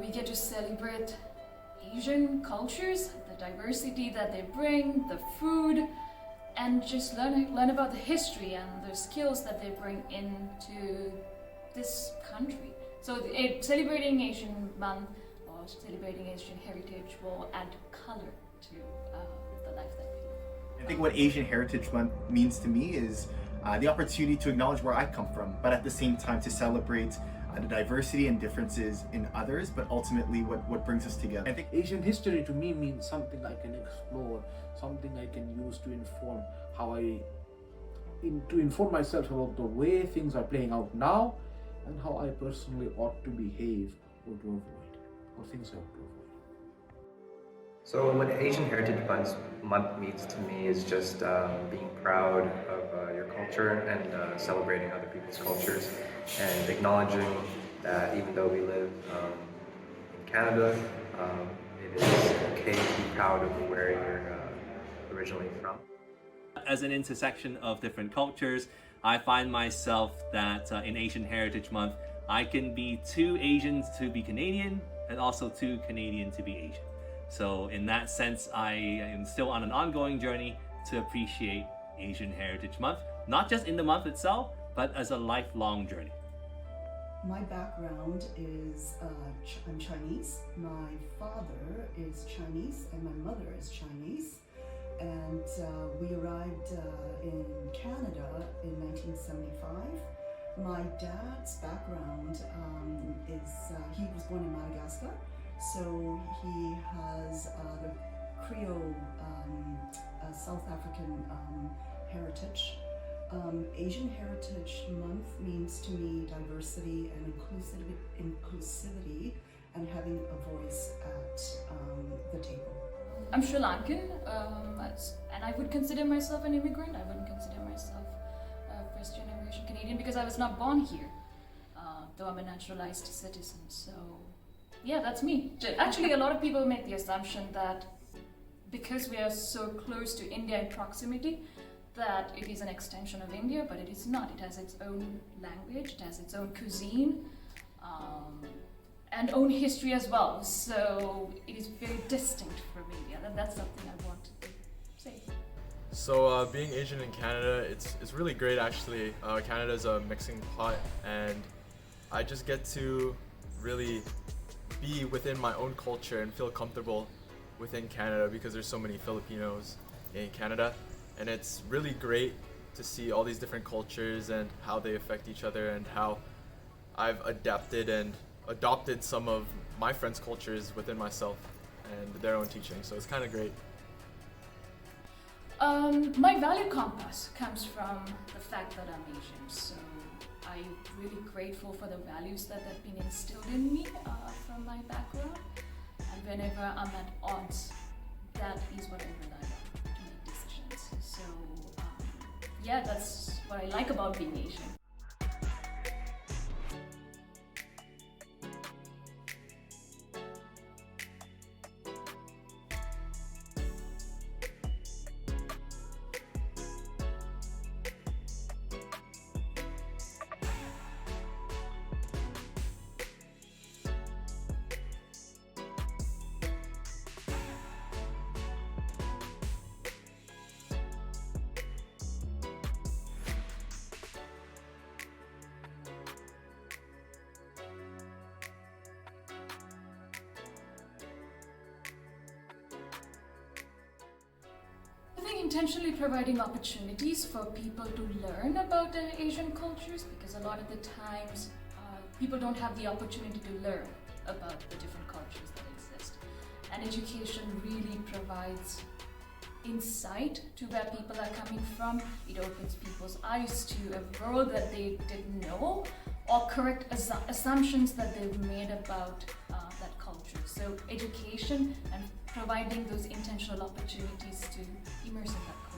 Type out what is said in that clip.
we get to celebrate Asian cultures, the diversity that they bring, the food, and just learn about the history and the skills that they bring into this country. So celebrating Asian Month or celebrating Asian heritage will add color to the life that we live. I think what Asian Heritage Month means to me is the opportunity to acknowledge where I come from, but at the same time to celebrate the diversity and differences in others, but ultimately what brings us together. I think Asian history to me means something I can explore, something I can use to inform to inform myself about the way things are playing out now and how I personally ought to behave or to avoid, or things I ought to avoid. So what Asian Heritage Month means to me is just being proud of your culture and celebrating other people's cultures and acknowledging that even though we live in Canada, it is okay to be proud of where you're originally from. As an intersection of different cultures, I find myself that in Asian Heritage Month, I can be too Asian to be Canadian and also too Canadian to be Asian. So in that sense, I am still on an ongoing journey to appreciate Asian Heritage Month, not just in the month itself, but as a lifelong journey. My background is I'm Chinese. My father is Chinese and my mother is Chinese. And we arrived in Canada in 1975. My dad's background is he was born in Madagascar. So he has the Creole, South African heritage. Asian Heritage Month means to me diversity and inclusivity and having a voice at the table. I'm Sri Lankan, and I would consider myself an immigrant. I wouldn't consider myself a first generation Canadian because I was not born here, though I'm a naturalized citizen. So yeah, that's me. Actually, a lot of people make the assumption that because we are so close to India in proximity, that it is an extension of India, but it is not. It has its own language, it has its own cuisine, and own history as well. So it is very distinct from India, and that's something I want to say. So being Asian in Canada, it's really great actually. Canada's a mixing pot, and I just get to really be within my own culture and feel comfortable within Canada because there's so many Filipinos in Canada, and it's really great to see all these different cultures and how they affect each other and how I've adapted and adopted some of my friends' cultures within myself and their own teaching, so it's kind of great. My value compass comes from the fact that I'm Asian, so I'm really grateful for the values that have been instilled in me from my background, and whenever I'm at odds, that is what I rely on to make decisions. So yeah, that's what I like about being Asian. Intentionally providing opportunities for people to learn about the Asian cultures, because a lot of the times people don't have the opportunity to learn about the different cultures that exist. And education really provides insight to where people are coming from. It opens people's eyes to a world that they didn't know, or correct assumptions that they've made about that culture. So education and providing those intentional opportunities to immerse in that culture.